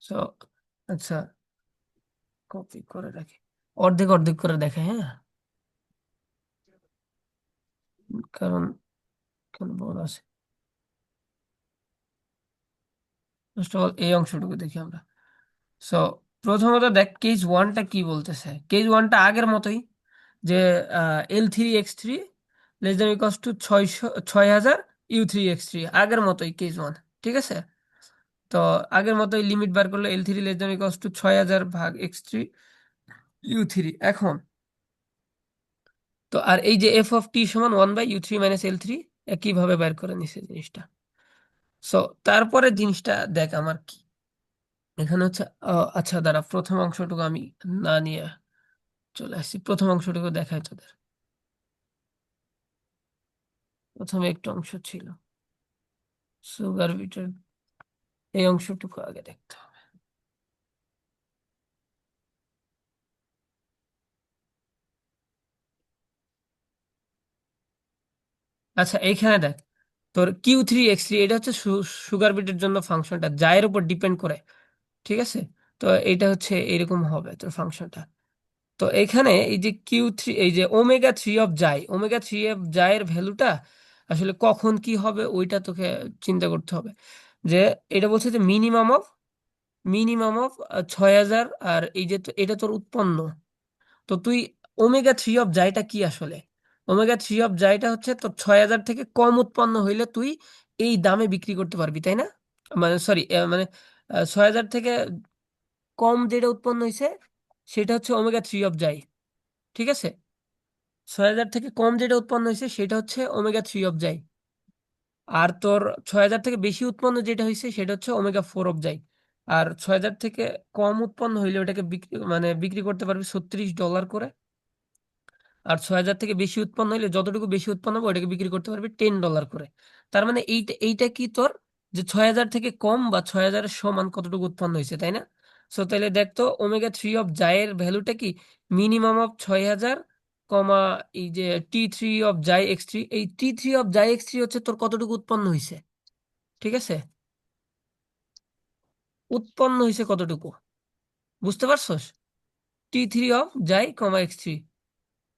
সো আচ্ছা, কপি করে রাখি, অর্ধেক অর্ধেক করে দেখে, হ্যাঁ, কারণ কেন বড় আছে। ফার্স্ট অফ অল এই অংশটুকু দেখি আমরা। সো প্রথমত দেখ কেস 1টা কি বলতেছে। কেস 1টা আগের মতোই, যে L3x3 less than equals to 6000 U3x3, আগের মতোই কেস 1। ঠিক আছে, তো আগের মতোই লিমিট বার করলে L3 less than equals to 6000/x3 U3। এখন তো আর এই যে f(t) সমান 1/U3 মাইনাস L3, একইভাবে বের করে নিছে জিনিসটা। সো তারপরে জিনিসটা দেখ আমার কি এখানে হচ্ছে, আচ্ছা দাঁড়া, প্রথম অংশটুকু আমি না নিয়ে চলে আসছি, প্রথম অংশটুকু দেখাই তোদের। প্রথমে একটু অংশ ছিল সুগার বিটের, এই অংশটুকু আগে দেখতে হবে। আচ্ছা এইখানে দেখ, তোর Q3x3 এটা হচ্ছে সুগার বিটের জন্য ফাংশনটা যায়ের উপর ডিপেন্ড করে। ঠিক আছে, তো এটা হচ্ছে এরকম হবে তোর ফাংশনটা। তো এখানে এই যে Q3, এই যে ওমেগা 3 এর ভ্যালুটা আসলে কখন কি হবে ওইটা তোকে চিন্তা করতে হবে। যে এটা বলছে যে মিনিমাম অফ 6,000, আর এই যে এটা তোর উৎপন্ন। তো তুই ওমেগা 3 কি আসলে? ওমেগা 3 হচ্ছে তোর 6,000 থেকে কম উৎপন্ন হইলে তুই এই দামে বিক্রি করতে পারবি, তাই না? মানে সরি, মানে 6,000 থেকে কম যেটা উৎপন্ন হয়েছে সেটা হচ্ছে ওমেগা 3, ঠিক আছে? 6,000 থেকে কম যেটা উৎপন্ন হয়েছে সেটা হচ্ছে ওমেগা 3, আর তোর 6,000 থেকে বেশি উৎপন্ন যেটা হয়েছে সেটা হচ্ছে ওমেগা 4, আর 6,000 থেকে কম উৎপন্ন হইলে ওটাকে বিক্রি করতে পারবি $36 করে। আর 6,000 থেকে বেশি উৎপন্ন হলে যতটুকু বেশি উৎপন্ন হবে ওটাকে বিক্রি করতে পারবি $10 করে। তার মানে এইটা কি তোর, যে 6,000 থেকে কম বা 6,000 এর সমান কতটুকু উৎপন্ন হয়েছে, তাই না? সো তাহলে দেখতো ওমেগা 3 এর ভ্যালুটা কি, মিনিমাম অফ 6,000, কমা এই যে T3, এই T3 হচ্ছে তোর কতটুকু উৎপন্ন হয়েছে, ঠিক আছে? উৎপন্ন হয়েছে কতটুকু, বুঝতে পারছস? T3,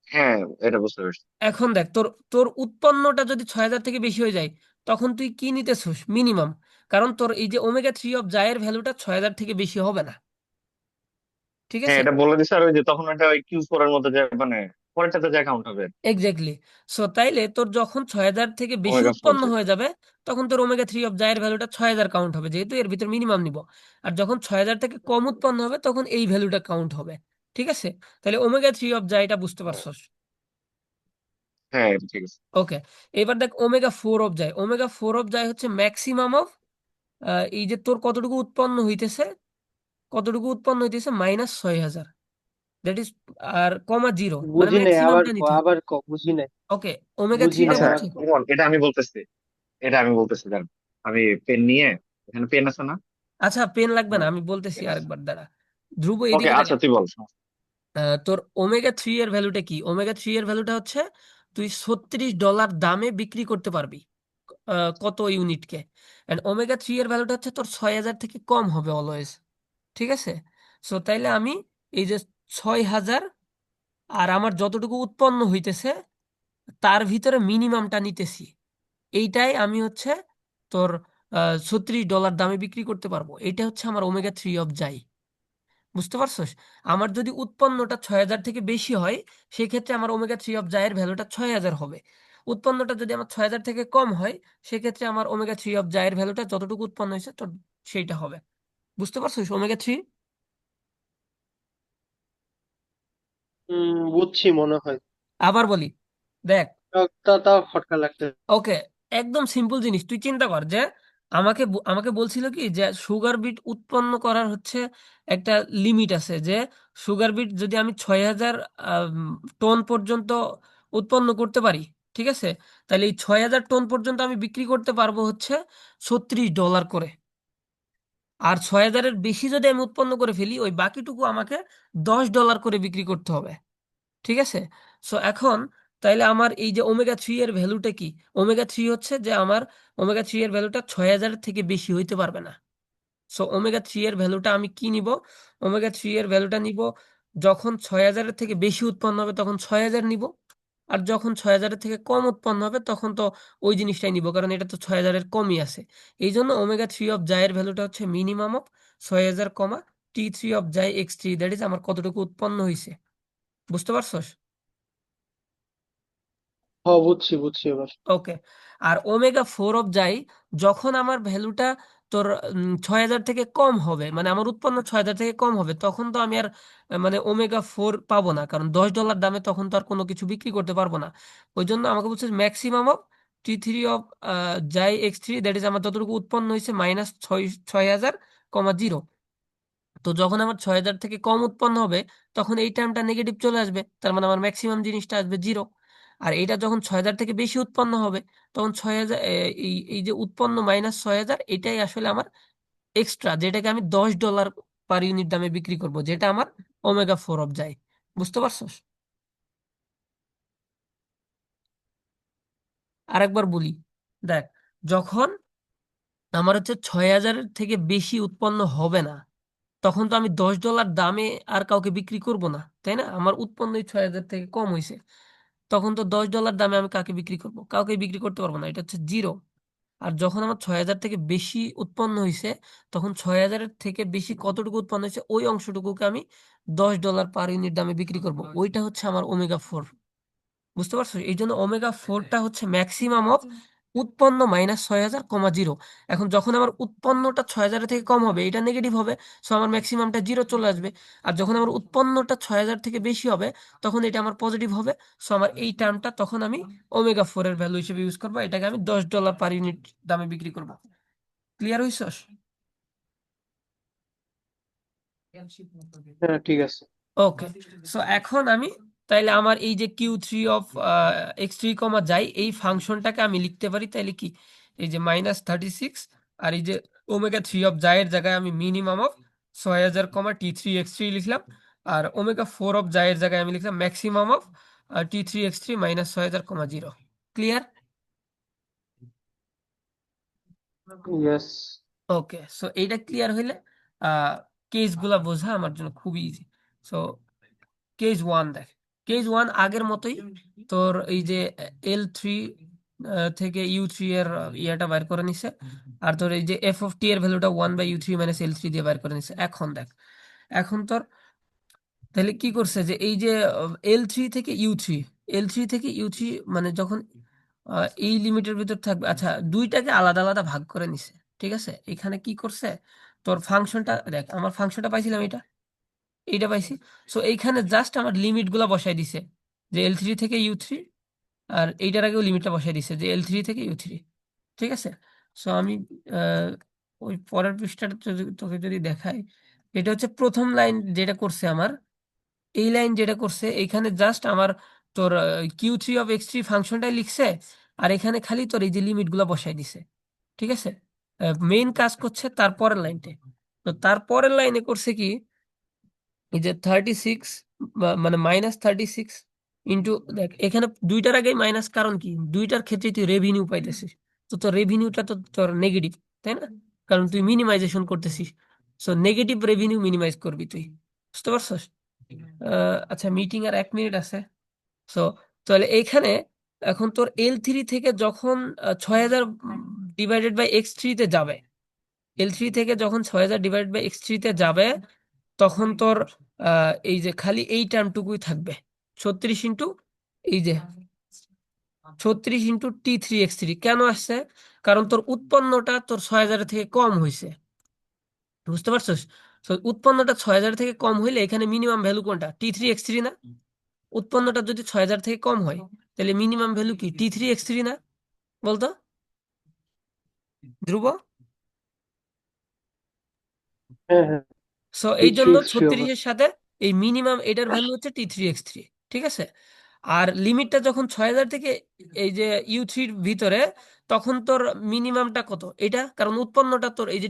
হ্যাঁ, এটা বুঝতে পারছি। এখন দেখ তোর তোর উৎপন্নটা যদি 6,000 থেকে বেশি হয়ে যায়, তখন তুই কি নিতেছিস মিনিমাম, কারণ তোর এই যে ওমেগা 3 এর ভ্যালুটা 6,000 থেকে বেশি হবে না, ঠিক হ্যাঁ, আছে? এটা বলে দিছে। আর ওই যে তখন এটা ওই Q4 এর মধ্যে যে মানে পরেরটাতে যে কাউন্ট হবে এক্স্যাক্টলি। সো তাইলে তোর যখন 6,000 থেকে বেশি ওমেগা 4 উৎপন্ন হয়ে যাবে, তখন তোর ওমেগা 3 এর ভ্যালুটা 6,000 কাউন্ট হবে, যেহেতু এর ভিতর মিনিমাম নিব। আর যখন 6,000 থেকে কম উৎপন্ন হবে তখন এই ভ্যালুটা কাউন্ট হবে, ঠিক আছে? তাহলে ওমেগা 3 বুঝতে পারছস? হ্যাঁ, এটা ঠিক আছে। ওকে। এবার দেখ ওমেগা 4 হচ্ছে ম্যাক্সিমাম অফ, এই যে তোর কতটুকু উৎপন্ন হইতেছে -6,000, দ্যাট ইজ, আর কমা 0, মানে বুঝি নাই, ম্যাক্সিমামটা নিতে হবে। বুঝি নাই। ওকে, ওমেগা বুঝি 3 নাই, আচ্ছা, আবার হচ্ছে, ইমন, এটা আমি বলতেছি দেন। আমি পেন নিয়ে, এখানে পেন আছে না? আচ্ছা পেন লাগবে না, হ্যাঁ, আমি বলতেছি পেন আছে। আরেকবার, দাঁড়া। ধ্রুব ওকে, এদিকে তাকা। আচ্ছা, তুই বল। তোর ওমেগা 3 এর ভ্যালুটা কি? ওমেগা 3 এর ভ্যালুটা হচ্ছে তুই $36 দামে বিক্রি করতে পারবি কত ইউনিটকে। এন্ড ওমেগা 3 এর ভ্যালুটা হচ্ছে তোর 6,000 থেকে কম হবে অলওয়েজ, ঠিক আছে? সো তাইলে আমি এই যে 6,000 আর আমার যতটুকু উৎপন্ন হইতেছে তার ভিতরে মিনিমামটা নিতেছি, এইটাই আমি হচ্ছে তোর $36 দামে বিক্রি করতে পারবো। এটা হচ্ছে আমার ওমেগা 3, বুঝতে পারছস? আমার যদি উৎপন্নটা 6,000 থেকে বেশি হয়, সেক্ষেত্রে আমার ওমেগা 3 এর ভ্যালুটা 6,000 হবে। উৎপন্নটা যদি আমার 6,000 থেকে কম হয়, সেক্ষেত্রে আমার ওমেগা 3 এর ভ্যালুটা যতটুকু উৎপন্ন হয়েছে তোর সেইটা হবে। বুঝতে পারছস ওমেগা 3? বুঝছি মনে হয়। আবার বলি, দেখ। তাও খটকা লাগছে। ওকে, একদম সিম্পল জিনিস, তুই চিন্তা কর যে আমাকে বলছিল কি যে সুগার বিট উৎপন্ন করার হচ্ছে একটা লিমিট আছে, যে সুগার বিট যদি আমি 6,000 টন পর্যন্ত উৎপন্ন করতে পারি, ঠিক আছে, তাহলে এই 6,000 টন পর্যন্ত আমি বিক্রি করতে পারবো হচ্ছে $36 করে। আর 6,000-এর বেশি যদি আমি উৎপন্ন করে ফেলি, ওই বাকিটুকু আমাকে $10 করে বিক্রি করতে হবে, ঠিক আছে? সো এখন তাইলে আমার এই যে ওমেগা 3 এর ভ্যালুটা কি? হচ্ছে যে আমার ওমেগা 3 এর ভ্যালুটা 6,000 থেকে বেশি হইতে পারবে না। সো ওমেগা 3 এর ভ্যালুটা আমি কি নিব? ওমেগা 3 এর ভ্যালুটা নিব যখন 6,000 এর থেকে বেশি উৎপন্ন হবে তখন 6,000 নিব, আর যখন 6,000 এর থেকে কম উৎপন্ন হবে তখন তো ওই জিনিসটাই নিব, কারণ এটা তো 6,000 এর কমই আছে। এই জন্য ওমেগা 3 এর ভ্যালুটা হচ্ছে minimum of 6,000, T3, that is আমার কতটুকু উৎপন্ন হয়েছে। বুঝতে পারছস? হ্যাঁ, বুঝছি বুঝছি এবার। ওকে। আর ওমেগা 4, যখন আমার ভ্যালুটা তোর 6,000 থেকে কম হবে, মানে আমার উৎপন্ন 6,000 থেকে কম হবে, তখন তো আমি আর মানে ওমেগা 4 পাবো না, কারণ $10 দামে তখন তো আর কোনো কিছু বিক্রি করতে পারবো না। ওই জন্য আমাকে বলছে maximum of T3, that is আমার যতটুকু উৎপন্ন হয়েছে -6,000, 0। তো যখন আমার 6,000 থেকে কম উৎপন্ন হবে, তখন এই টার্মটা নেগেটিভ চলে আসবে, তার মানে আমার ম্যাক্সিমাম জিনিসটা আসবে 0। আর এটা যখন 6,000 থেকে বেশি উৎপন্ন হবে, তখন 6,000, এই এই যে উৎপন্ন -6,000, এটাই আসলে আমার এক্সট্রা, যেটাকে আমি $10 পার ইউনিট দামে বিক্রি করব, যেটা আমার ওমেগা 4। বুঝতে পারছস? আরেকবার বলি, দেখ, যখন আমার হচ্ছে 6,000 থেকে বেশি উৎপন্ন হবে না, তখন তো আমি $10 দামে আর কাউকে বিক্রি করব না, তাই না? আমার উৎপন্নই 6,000 থেকে কম হয়েছে, তখন তো $10 দামে আমি কাকে বিক্রি করব? কাউকে বিক্রি করতে পারবো না, এটা হচ্ছে জিরো। আর যখন আমার 6,000 থেকে বেশি উৎপন্ন হয়েছে, তখন 6,000-এর থেকে বেশি কতটুকু উৎপন্ন হয়েছে ওই অংশটুকুকে আমি $10 পার ইউনিট দামে বিক্রি করব। ওইটা হচ্ছে আমার ওমেগা 4। বুঝতে পারছো? এই জন্য ওমেগা 4টা হচ্ছে ম্যাক্সিমাম অফ উৎপন্ন মাইনাস 6,000, 0। এখন যখন আমার উৎপন্নটা 6,000 থেকে কম হবে, এটা নেগেটিভ হবে, সো আমার ম্যাক্সিমামটা 0 চলে আসবে। আর যখন আমার উৎপন্নটা 6,000 থেকে বেশি হবে, তখন এটা আমার পজিটিভ হবে। সো আমার এই টার্মটা তখন আমি ওমেগা 4 এর ভ্যালু হিসেবে ইউজ করবো, এটাকে আমি $10 পার ইউনিট দামে বিক্রি করবো। ক্লিয়ার হইছস? হ্যাঁ, ঠিক আছে। ওকে, সো এখন আমি তাইলে আমার এই যে Q3 of x3, যাই, এই ফাংশনটাকে আমি লিখতে পারি তাইলে কি, এই যে -36, আর এই যে ওমেগা 3 অফ জায়ের জায়গায় আমি মিনিমাম অফ 6,000, T3 x3 লিখলাম, আর ওমেগা 4 অফ জায়ের জায়গায় আমি লিখলাম maximum of T3 x3 -6,000, 0। Clear? Yes. Okay, so এইটা ক্লিয়ার হইলে কেসগুলা বোঝা আমার জন্য খুবই ইজি। সো কেস 1 দেখ, কেস 1 আগের মতোই, তোর এই যে L3 থেকে U3 এর ইয়েটা বাইর করে নিছে, আর তোর এই যে f(t) এর ভ্যালুটা 1/U3 - L3 দিয়ে বাইর করে নিছে। এখন দেখ, এখন তোর তাহলে কি করছে যে এই যে L3 থেকে U3 মানে যখন এই লিমিটের ভিতর থাকবে, আচ্ছা দুইটাকে আলাদা আলাদা ভাগ করে নিছে, ঠিক আছে? এখানে কি করছে, তোর ফাংশনটা দেখ, আমার ফাংশনটা পাইছিলাম এইটা পাইছি। সো এইখানে জাস্ট আমার লিমিট গুলা বসাই দিছে, যে L3 থেকে U3, আর এইটার আগেও লিমিটটা বসাই দিছে যে L3 থেকে U3, ঠিক আছে? সো আমি আহ, ওই পরের পৃষ্ঠাটা তোকে যদি দেখাই, এটা হচ্ছে প্রথম লাইন যেটা করছে আমার, এই লাইন যেটা করছে এইখানে জাস্ট আমার তোর Q3 of x3 ফাংশনটাই লিখছে, আর এখানে খালি তোর এই যে লিমিট গুলা বসাই দিছে, ঠিক আছে? মেইন কাজ করছে তারপরের লাইনতে। তো তারপরের লাইনে করছে কি, এই যে 36, মানে -36 ইন্টু, দেখ এখানে দুইটার আগেই মাইনাস, কারণ কি, দুইটার ক্ষেত্রে তুই রেভিনিউ পাইতেছিস, তো তোর রেভিনিউটা তো তোর নেগেটিভ, তাই না? কারণ তুই মিনিমাইজেশন করতেছিস, সো নেগেটিভ রেভিনিউ মিনিমাইজ করবি তুই। বুঝতে পারছস? আচ্ছা, মিটিং আর 1 মিনিট আছে। সো তাহলে এইখানে এখন তোর L3 থেকে যখন 6,000 ডিভাইডেড বাই x3 তে যাবে, L3 থেকে যখন 6,000 ডিভাইডেড বাই x3 তে যাবে, তখন তোর এই যে খালি এই টার্মটুকুই থাকবে, 36 ইন্টু এই যে 36 × T3 x3। কেন আসছে? কারণ তোর উৎপন্নটা তোর 6,000 থেকে কম হয়েছে। বুঝতে পারছস? তো উৎপন্নটা 6,000 থেকে কম হইলে এখানে মিনিমাম ভ্যালু কোনটা, T3 x3 না? উৎপন্নটা যদি 6,000 থেকে কম হয়, তাহলে মিনিমাম ভ্যালু কি, T3 x3 না? বলতো ধ্রুব। হ্যাঁ, হ্যাঁ, সো এই জন্য T3 x3 হবে। 36-এর সাথে এই মিনিমাম, এটার ভ্যালু হচ্ছে T3 x3, ঠিক আছে? আর লিমিটটা যখন 6,000 থেকে এই যে U3-র ভিতরে, তখন তোর মিনিমামটা কত, এটা কারণ উৎপন্নটা তোর এই যে